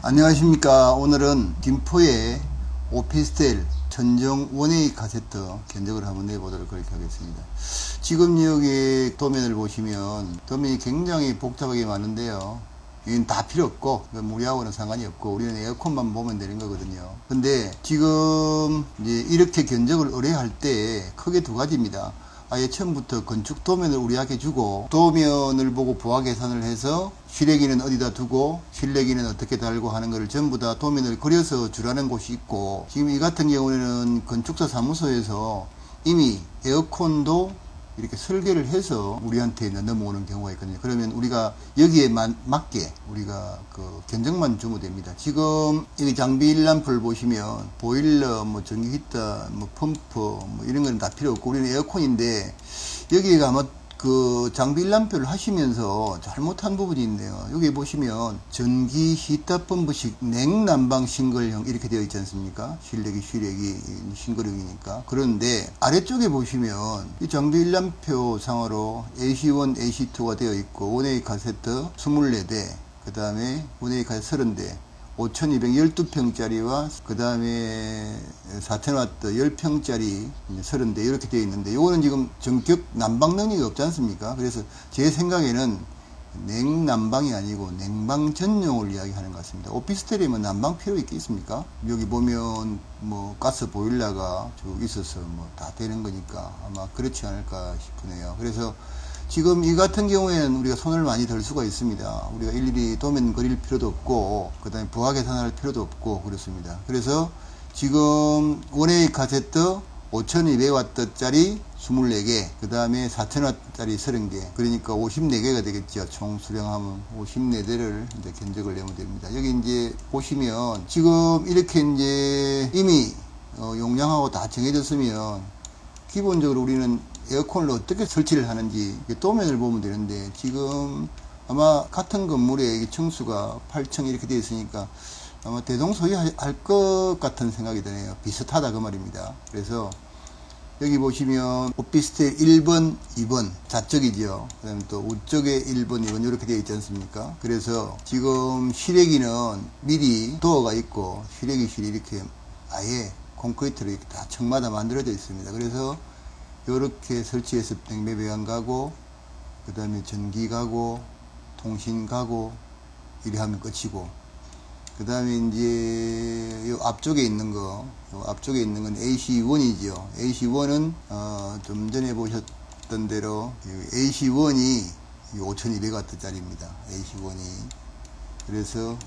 안녕하십니까. 오늘은 김포의 오피스텔 천정 원웨이 카세트 견적을 한번 내보도록 그렇게 하겠습니다. 지금 여기 도면을 보시면 도면이 굉장히 복잡하게 많은데요. 이건 다 필요 없고 우리하고는 상관이 없고 우리는 에어컨만 보면 되는 거거든요. 근데 지금 이제 이렇게 견적을 의뢰할 때 크게 두 가지입니다. 아예 처음부터 건축 도면을 우리에게 주고 도면을 보고 부하 계산을 해서 실외기는 어디다 두고 실내기는 어떻게 달고 하는 것을 전부 다 도면을 그려서 주라는 곳이 있고, 지금 이 같은 경우에는 건축사 사무소에서 이미 에어컨도 이렇게 설계를 해서 우리한테 넘어오는 경우가 있거든요. 그러면 우리가 여기에 맞게 우리가 그 견적만 주면 됩니다. 지금 여기 장비 일람표를 보시면 보일러, 전기 히터, 펌프 이런 건 다 필요 없고 우리는 에어컨인데, 여기가 아마 그 장비 일람표를 하시면서 잘못한 부분이 있네요. 여기 보시면 전기 히터 펌프식 냉난방 싱글형 이렇게 되어 있지 않습니까? 실내기, 실외기 싱글형이니까. 그런데 아래쪽에 보시면 이 장비 일람표 상으로 AC1, AC2가 되어 있고 원웨이 카세트 24대, 그 다음에 원웨이 카세트 30대, 5212평짜리와 그 다음에 4000W 10평짜리 30대 이렇게 되어 있는데, 이거는 지금 전격 난방 능력이 없지 않습니까? 그래서 제 생각에는 냉난방이 아니고 냉방 전용을 이야기하는 것 같습니다. 오피스텔이면 난방 필요 있겠습니까? 여기 보면 가스 보일러가 쭉 있어서 다 되는 거니까 아마 그렇지 않을까 싶으네요. 그래서 지금 이 같은 경우에는 우리가 손을 많이 들 수가 있습니다. 우리가 일일이 도면 그릴 필요도 없고 그 다음에 부하 계산할 필요도 없고 그렇습니다. 그래서 지금 원웨이 카세트 5200W 짜리 24개, 그 다음에 4000W 짜리 30개, 그러니까 54개가 되겠죠. 총 수령하면 54대를 이제 견적을 내면 됩니다. 여기 이제 보시면 지금 이렇게 이제 이미 용량하고 다 정해졌으면 기본적으로 우리는 에어컨을 어떻게 설치를 하는지 도면을 보면 되는데, 지금 아마 같은 건물에 층수가 8층 이렇게 되어 있으니까 아마 대동소이할 것 같은 생각이 드네요. 비슷하다 그 말입니다. 그래서 여기 보시면 오피스텔 1번, 2번 좌측이죠. 그 다음에 또 우측에 1번, 2번 이렇게 되어 있지 않습니까? 그래서 지금 실외기는 미리 도어가 있고 실외기실이 이렇게 아예 콘크리트로 이렇게 다 층마다 만들어져 있습니다. 그래서 이렇게 설치해서 냉매 배관 가고 그 다음에 전기 가고 통신 가고 이래 하면 끝이고, 그 다음에 이제 요 앞쪽에 있는 건 AC1이죠. AC1은 좀 전에 보셨던 대로 AC1이 5200W 짜리입니다. AC1이. 그래서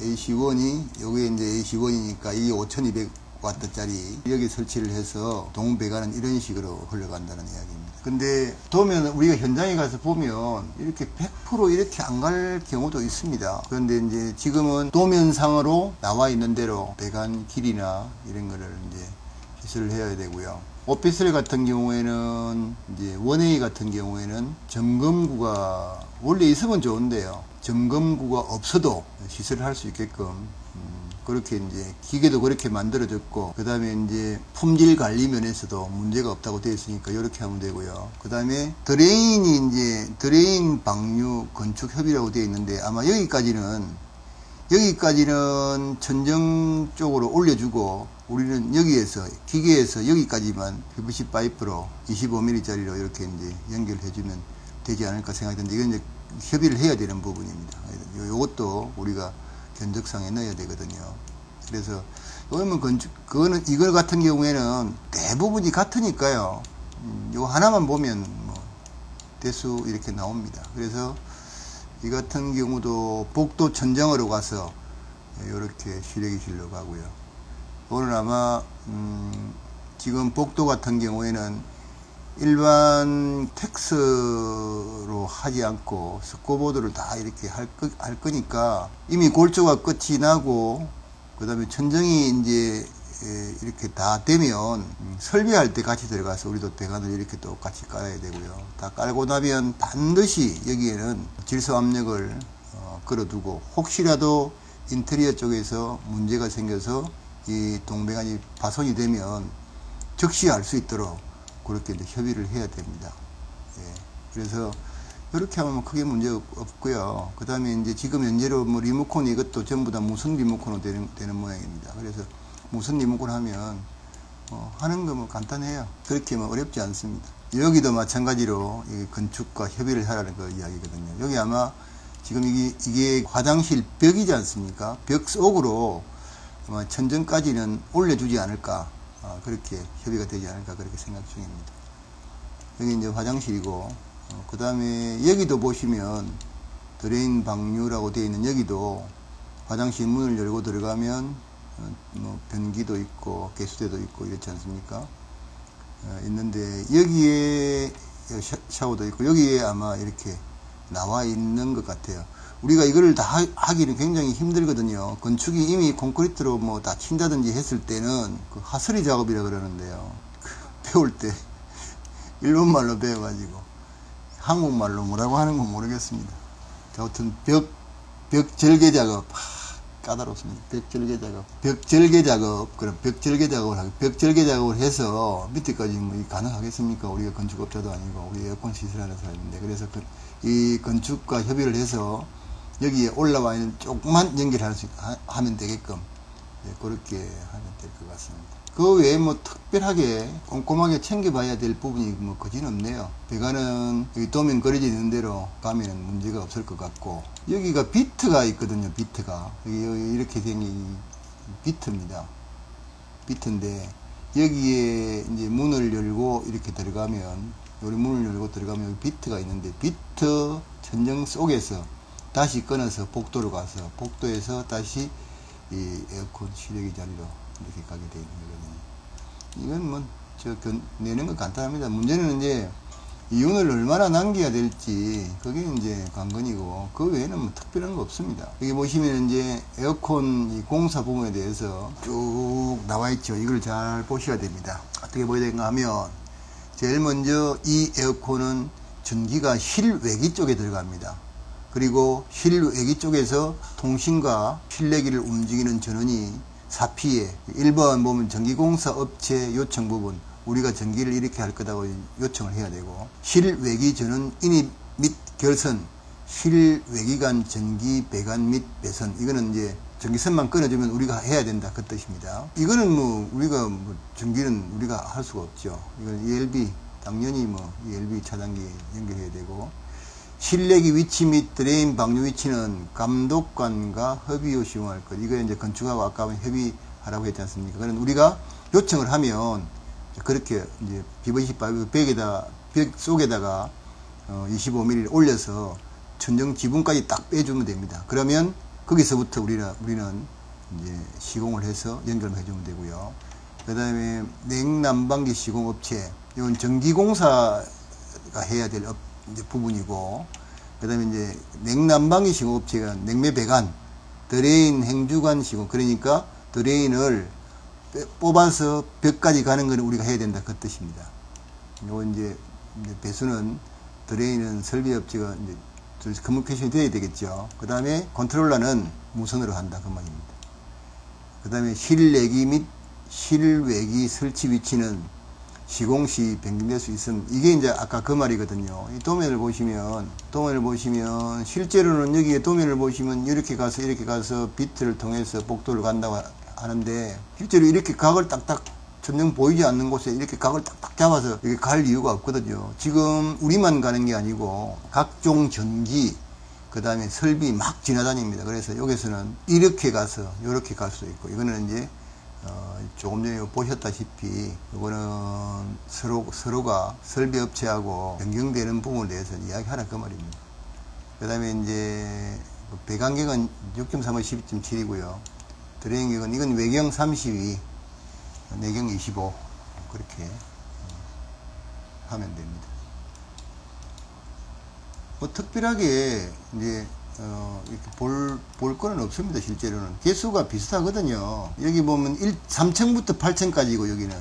AC1이 요게 이제 AC1이니까 이 5200W짜리 여기 설치를 해서 동배관은 이런 식으로 흘러간다는 이야기입니다. 근데 도면 우리가 현장에 가서 보면 이렇게 100% 이렇게 안 갈 경우도 있습니다. 그런데 이제 지금은 도면상으로 나와 있는 대로 배관 길이나 이런 거를 이제 시설을 해야 되고요. 오피스텔 같은 경우에는 이제 원웨이 같은 경우에는 점검구가 원래 있으면 좋은데요. 점검구가 없어도 시설을 할 수 있게끔 그렇게 이제 기계도 그렇게 만들어졌고, 그 다음에 이제 품질 관리 면에서도 문제가 없다고 되어 있으니까 이렇게 하면 되고요. 그 다음에 드레인이 이제 드레인 방류 건축 협의라고 되어 있는데, 아마 여기까지는 천정 쪽으로 올려주고 우리는 여기에서 기계에서 여기까지만 PVC 파이프로 25mm 짜리로 이렇게 이제 연결해주면 되지 않을까 생각이 드는데, 이건 이제 협의를 해야 되는 부분입니다. 이것도 우리가 견적상에 넣어야 되거든요. 그래서 그러면 이거 같은 경우에는 대부분이 같으니까요. 이거 하나만 보면 대수 이렇게 나옵니다. 그래서 이 같은 경우도 복도 천정으로 가서 이렇게 실외기실로 가고요. 오늘 아마 지금 복도 같은 경우에는 일반 텍스로 하지 않고 스코보드를 다 이렇게 할 거니까 이미 골조가 끝이 나고 그 다음에 천정이 이제 이렇게 다 되면 설비할 때 같이 들어가서 우리도 배관을 이렇게 또 같이 깔아야 되고요. 다 깔고 나면 반드시 여기에는 질소 압력을 걸어두고, 혹시라도 인테리어 쪽에서 문제가 생겨서 이 동배관이 파손이 되면 즉시 알 수 있도록 그렇게 이제 협의를 해야 됩니다. 예. 그래서 이렇게 하면 크게 문제 없고요. 그 다음에 이제 지금 현재로 뭐 리모컨 이것도 전부 다 무선 리모컨으로 되는 모양입니다. 그래서 무선 리모컨 하면 하는 거 뭐 간단해요. 그렇게 뭐 어렵지 않습니다. 여기도 마찬가지로 이 건축과 협의를 하라는 그 이야기거든요. 여기 아마 지금 이게 화장실 벽이지 않습니까? 벽 속으로 아마 천정까지는 올려주지 않을까. 그렇게 협의가 되지 않을까 그렇게 생각 중입니다. 여기 이제 화장실이고, 그 다음에 여기도 보시면 드레인 방류라고 되어 있는 여기도 화장실 문을 열고 들어가면 뭐 변기도 있고 개수대도 있고 이렇지 않습니까? 있는데 여기에 샤워도 있고 여기에 아마 이렇게 나와 있는 것 같아요. 우리가 이거를 다 하기는 굉장히 힘들거든요. 건축이 이미 콘크리트로 뭐 다 친다든지 했을 때는 그 하수리 작업이라 그러는데요. 배울 때 일본말로 배워가지고 한국말로 뭐라고 하는 건 모르겠습니다. 아무튼 벽 절개 작업 까다롭습니다. 벽 절개 작업 그럼 벽 절개 작업을 해서 밑에까지 뭐 가능하겠습니까? 우리가 건축업자도 아니고 우리 에어컨 시설하는 사람인데, 그래서 이 건축과 협의를 해서 여기에 올라와 있는 조금만 하면 되게끔 그렇게 하면 될 것 같습니다. 그 외에 뭐 특별하게 꼼꼼하게 챙겨봐야 될 부분이 뭐 거진 없네요. 배관은 여기 도면 그려져 있는 대로 가면은 문제가 없을 것 같고, 여기가 비트가 있거든요. 비트가 여기 이렇게 생긴 비트입니다. 비트인데 여기에 이제 문을 열고 이렇게 들어가면, 여기 문을 열고 들어가면 여기 비트가 있는데, 비트 천정 속에서 다시 끊어서 복도로 가서 복도에서 다시 이 에어컨 실외기 자리로 이렇게 가게 되어 있는 거거든요. 이건 뭐 내는 거 간단합니다. 문제는 이제 이윤을 얼마나 남겨야 될지 그게 이제 관건이고, 그 외에는 뭐 특별한 거 없습니다. 여기 보시면 이제 에어컨 이 공사 부분에 대해서 쭉 나와 있죠. 이걸 잘 보셔야 됩니다. 어떻게 보여야 되는가 하면, 제일 먼저 이 에어컨은 전기가 실외기 쪽에 들어갑니다. 그리고 실외기 쪽에서 통신과 실내기를 움직이는 전원이 4P에 1번 보면 전기공사 업체 요청 부분, 우리가 전기를 이렇게 할 거다고 요청을 해야 되고, 실외기 전원 인입 및 결선, 실외기 간 전기 배관 및 배선, 이거는 이제 전기선만 끊어주면 우리가 해야 된다 그 뜻입니다. 이거는 뭐 우리가 뭐 전기는 우리가 할 수가 없죠. 이건 ELB 당연히 뭐 ELB 차단기 연결해야 되고, 실내기 위치 및 드레인 방류 위치는 감독관과 협의후 시공할 것. 이거 이제 건축하고 아까 협의하라고 했지 않습니까? 그는 우리가 요청을 하면 그렇게 이제 PVC 파이프 벽 속에다가 25mm 올려서 천정 지붕까지 딱 빼주면 됩니다. 그러면 거기서부터 우리는 이제 시공을 해서 연결해 주면 되고요. 그 다음에 냉난방기 시공업체, 이건 전기공사가 해야 될 이제 부분이고, 그 다음에 이제 냉난방기 시공업체가 냉매 배관, 드레인 행주관 시공, 그러니까 드레인을 뽑아서 벽까지 가는 건 우리가 해야 된다 그 뜻입니다. 요 이제 배수는 드레인은 설비업체가 이제 커뮤니케이션이 돼야 되겠죠. 그 다음에 컨트롤러는 무선으로 한다 그 말입니다. 그 다음에 실내기 및 실외기 설치 위치는 시공 시 변경될 수 있음. 이게 이제 아까 그 말이거든요. 이 도면을 보시면 실제로는 여기에 도면을 보시면 이렇게 가서 비트를 통해서 복도를 간다고 하는데, 실제로 이렇게 각을 딱딱 전혀 보이지 않는 곳에 이렇게 각을 딱딱 잡아서 이렇게 갈 이유가 없거든요. 지금 우리만 가는 게 아니고 각종 전기, 그 다음에 설비 막 지나다닙니다. 그래서 여기서는 이렇게 가서 이렇게 갈 수 있고, 이거는 이제 조금 전에 보셨다시피 이거는 서로가 설비업체하고 변경되는 부분에 대해서 이야기하라 그 말입니다. 그 다음에 이제 배관격은 6.3은 12.7이고요. 드레인격은 이건 외경 32, 내경 25 그렇게 하면 됩니다. 뭐 특별하게 이제 이렇게 볼 거는 없습니다. 실제로는 개수가 비슷하거든요. 여기 보면 3층부터 8층까지고 여기는,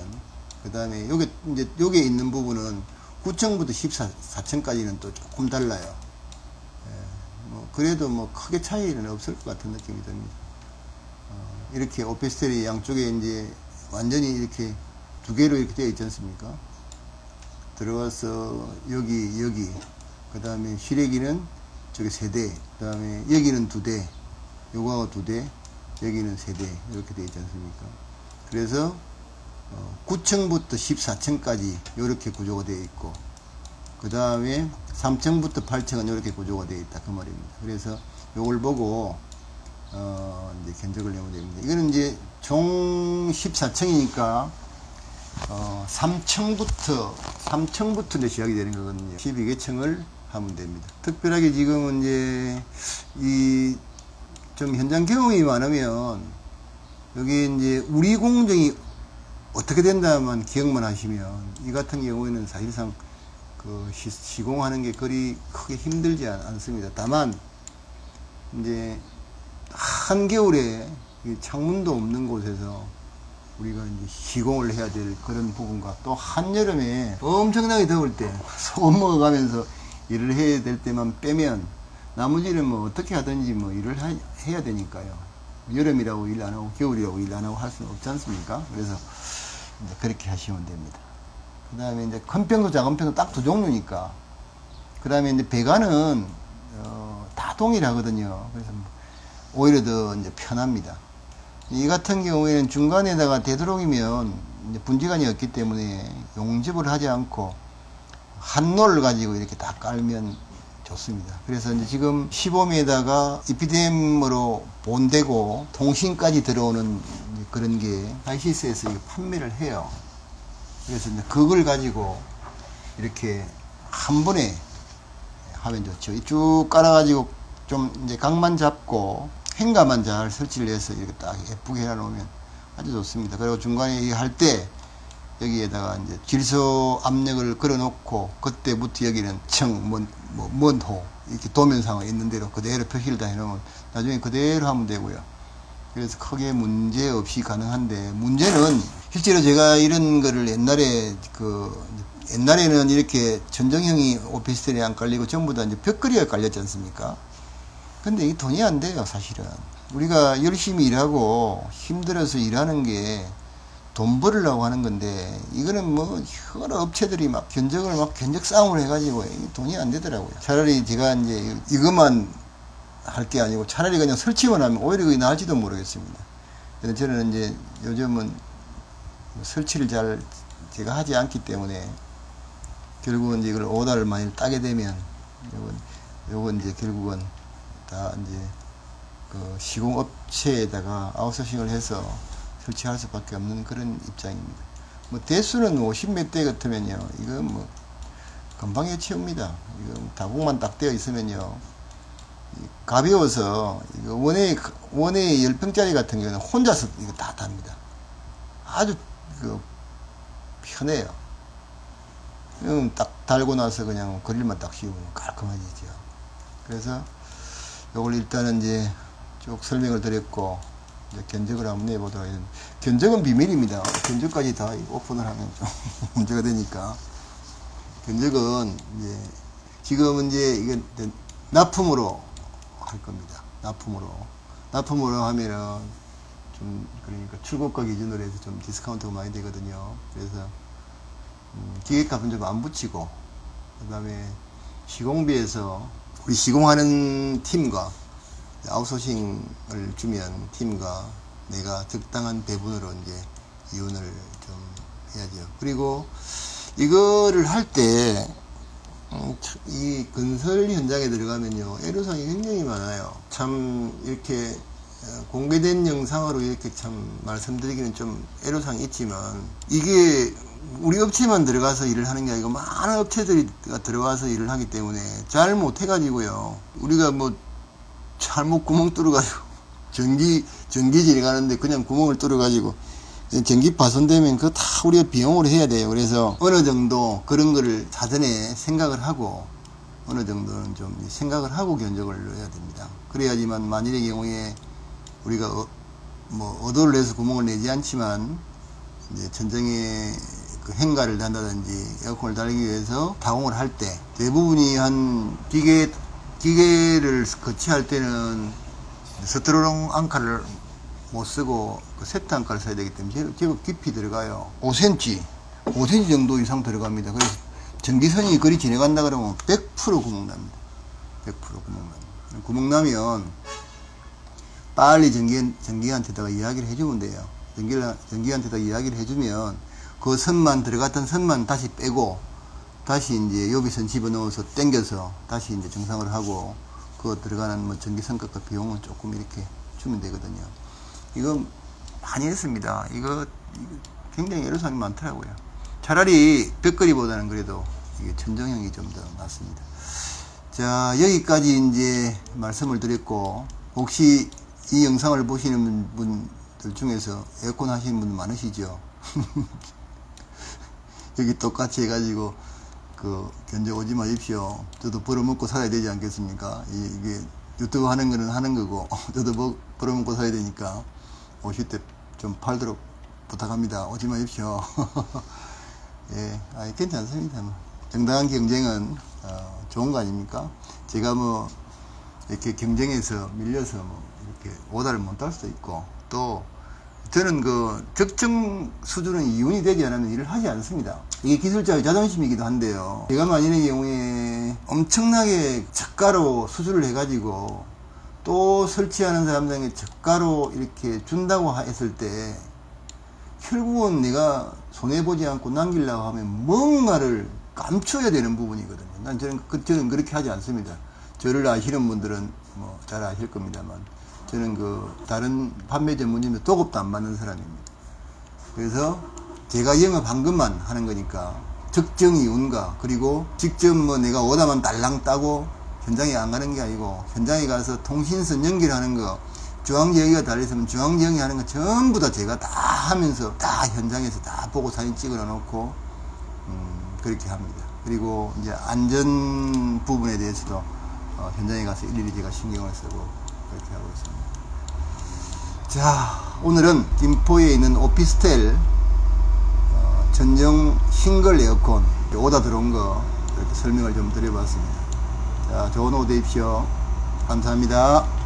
그 다음에 여기 이제 여기에 있는 부분은 9층부터 14층까지는 또 조금 달라요. 뭐 그래도 뭐 크게 차이는 없을 것 같은 느낌이 듭니다. 이렇게 오피스텔이 양쪽에 이제 완전히 이렇게 두 개로 이렇게 되어 있지 않습니까? 들어와서 여기 그 다음에 실외기는 저기 3대, 그 다음에 여기는 2대, 요거하고 2대, 여기는 3대, 이렇게 되어 있지 않습니까? 그래서 9층부터 14층까지 이렇게 구조가 되어 있고, 그 다음에 3층부터 8층은 이렇게 구조가 되어 있다, 그 말입니다. 그래서 요걸 보고 이제 견적을 내면 됩니다. 이거는 이제 총 14층이니까 3층부터 이제 시작이 되는 거거든요. 12개층을 하면 됩니다. 특별하게 지금은 이제 이 좀 현장 경험이 많으면 여기 이제 우리 공정이 어떻게 된다만 기억만 하시면, 이 같은 경우에는 사실상 그 시공하는 게 그리 크게 힘들지 않습니다. 다만 이제 한겨울에 창문도 없는 곳에서 우리가 이제 시공을 해야 될 그런 부분과, 또 한여름에 엄청나게 더울 때 소금 먹어가면서 일을 해야 될 때만 빼면 나머지는 뭐 어떻게 하든지 뭐 일을 해야 되니까요. 여름이라고 일 안 하고 겨울이라고 일 안 하고 할 수는 없지 않습니까? 그래서 이제 그렇게 하시면 됩니다. 그 다음에 이제 큰 평도 작은 평도 딱 2종류니까. 그 다음에 이제 배관은 다 동일하거든요. 그래서 오히려 더 이제 편합니다. 이 같은 경우에는 중간에다가 되도록이면 이제 분지관이 없기 때문에 용접을 하지 않고 한 롤을 가지고 이렇게 다 깔면 좋습니다. 그래서 이제 지금 15m가 EPDM으로 본되고 통신까지 들어오는 그런 게 ICS에서 판매를 해요. 그래서 이제 그걸 가지고 이렇게 한 번에 하면 좋죠. 쭉 깔아가지고 좀 이제 각만 잡고 행가만 잘 설치를 해서 이렇게 딱 예쁘게 해놓으면 아주 좋습니다. 그리고 중간에 할 때 여기에다가 이제 질소 압력을 걸어 놓고, 그때부터 여기는 먼호 이렇게 도면상에 있는 대로 그대로 표시를 다 해놓으면 나중에 그대로 하면 되고요. 그래서 크게 문제 없이 가능한데, 문제는 실제로 제가 이런 거를 옛날에는 이렇게 전정형이 오피스텔에 안 깔리고 전부 다 이제 벽걸이가 깔렸지 않습니까? 근데 이게 돈이 안 돼요, 사실은. 우리가 열심히 일하고 힘들어서 일하는 게 돈 벌으려고 하는 건데, 이거는 뭐 여러 업체들이 막 견적 싸움을 해가지고 돈이 안 되더라고요. 차라리 제가 이제 이것만 할 게 아니고 차라리 그냥 설치만 하면 오히려 그게 나을지도 모르겠습니다. 그래서 저는 이제 요즘은 설치를 잘 제가 하지 않기 때문에 결국은 이제 이걸 오다를 많이 따게 되면 요건 이제 결국은 다 이제 그 시공업체에다가 아웃소싱을 해서 설치할 수밖에 없는 그런 입장입니다. 뭐 대수는 50몇 대 같으면요, 이거 뭐 금방에 채웁니다. 이거 다국만 딱 되어 있으면요, 가벼워서 이거 원에 10평짜리 같은 경우는 혼자서 이거 다 답니다. 아주 그 편해요. 딱 달고 나서 그냥 그릴만 딱 씌우면 깔끔해지죠. 그래서 요걸 일단은 이제 쭉 설명을 드렸고, 이제 견적을 한번 내보도록 하겠습니다. 견적은 비밀입니다. 견적까지 다 오픈을 하면 좀 문제가 되니까. 견적은 이제 지금은 이제 이게 납품으로 할 겁니다. 납품으로 하면은 좀 그러니까 출고가 기준으로 해서 좀 디스카운트가 많이 되거든요. 그래서 기계값은 좀 안 붙이고, 그 다음에 시공비에서 우리 시공하는 팀과 아웃소싱을 주면 팀과 내가 적당한 배분으로 이제 이윤을 좀 해야죠. 그리고 이거를 할 때 이 건설 현장에 들어가면요, 애로사항이 굉장히 많아요. 참 이렇게 공개된 영상으로 이렇게 참 말씀드리기는 좀 애로사항이 있지만, 이게 우리 업체만 들어가서 일을 하는 게 아니고 많은 업체들이 들어가서 일을 하기 때문에 잘 못해가지고요, 우리가 뭐 잘못 구멍 뚫어가지고 전기질이 가는데 그냥 구멍을 뚫어가지고 전기 파손되면 그거 다 우리가 비용으로 해야 돼요. 그래서 어느 정도 그런 거를 사전에 생각을 하고, 어느 정도는 좀 생각을 하고 견적을 넣어야 됩니다. 그래야지만 만일의 경우에 우리가 뭐 의도를 내서 구멍을 내지 않지만 이제 천정에 그 행가를 단다든지 에어컨을 달기 위해서 타공을 할 때 대부분이 한 기계를 거치할 때는 스트로롱 앙카를 못 쓰고 그 세트 앙카를 써야 되기 때문에 제법 깊이 들어가요. 5cm 정도 이상 들어갑니다. 그래서 전기선이 거리 지나간다 그러면 100% 구멍납니다. 100% 구멍납니다. 구멍나면 빨리 전기한테다가 이야기를 해주면 돼요. 전기한테다가 이야기를 해주면 그 선만, 들어갔던 선만 다시 빼고 다시 이제予備선 집어넣어서 당겨서 다시 이제 정상을 하고 그 들어가는 뭐 전기 성격과 비용은 조금 이렇게 주면 되거든요. 이거 많이 했습니다. 이거 굉장히 애로사항이 많더라고요. 차라리 벽걸이보다는 그래도 이게 천정형이 좀 더 낫습니다. 자, 여기까지 이제 말씀을 드렸고, 혹시 이 영상을 보시는 분들 중에서 에어컨 하시는 분 많으시죠? 여기 똑같이 해가지고 그 견적 오지 마십시오. 저도 벌어먹고 살아야 되지 않겠습니까? 이게 유튜브 하는 거는 하는 거고 저도 벌어먹고 살아야 되니까 오실 때 좀 팔도록 부탁합니다. 오지 마십시오. 예, 괜찮습니다. 정당한 경쟁은 좋은 거 아닙니까? 제가 뭐 이렇게 경쟁에서 밀려서 뭐 이렇게 오다를 못 할 수도 있고, 또 저는 그 적정 수준의 이윤이 되지 않으면 일을 하지 않습니다. 이게 기술자의 자존심이기도 한데요. 제가 만일의 경우에 엄청나게 저가로 수주를 해가지고 또 설치하는 사람들에게 저가로 이렇게 준다고 했을 때 결국은 내가 손해보지 않고 남기려고 하면 뭔가를 감춰야 되는 부분이거든요. 저는 그렇게 하지 않습니다. 저를 아시는 분들은 뭐 잘 아실 겁니다만, 저는 그 다른 판매 전문점에 도급도 안 받는 사람입니다. 그래서 제가 영업한 것만 하는 거니까 적정 이윤과, 그리고 직접 뭐 내가 오다만 달랑 따고 현장에 안 가는 게 아니고, 현장에 가서 통신선 연결하는 거, 중앙지역이가 달려있으면 중앙지역이 하는 거 전부 다 제가 다 하면서 다 현장에서 다 보고 사진 찍어 놓고 그렇게 합니다. 그리고 이제 안전 부분에 대해서도 현장에 가서 일일이 제가 신경을 쓰고 그렇게 하고 있습니다. 자, 오늘은 김포에 있는 오피스텔 전정 싱글 에어컨 오다 들어온 거 이렇게 설명을 좀 드려봤습니다. 자, 좋은 오후 되십시오. 감사합니다.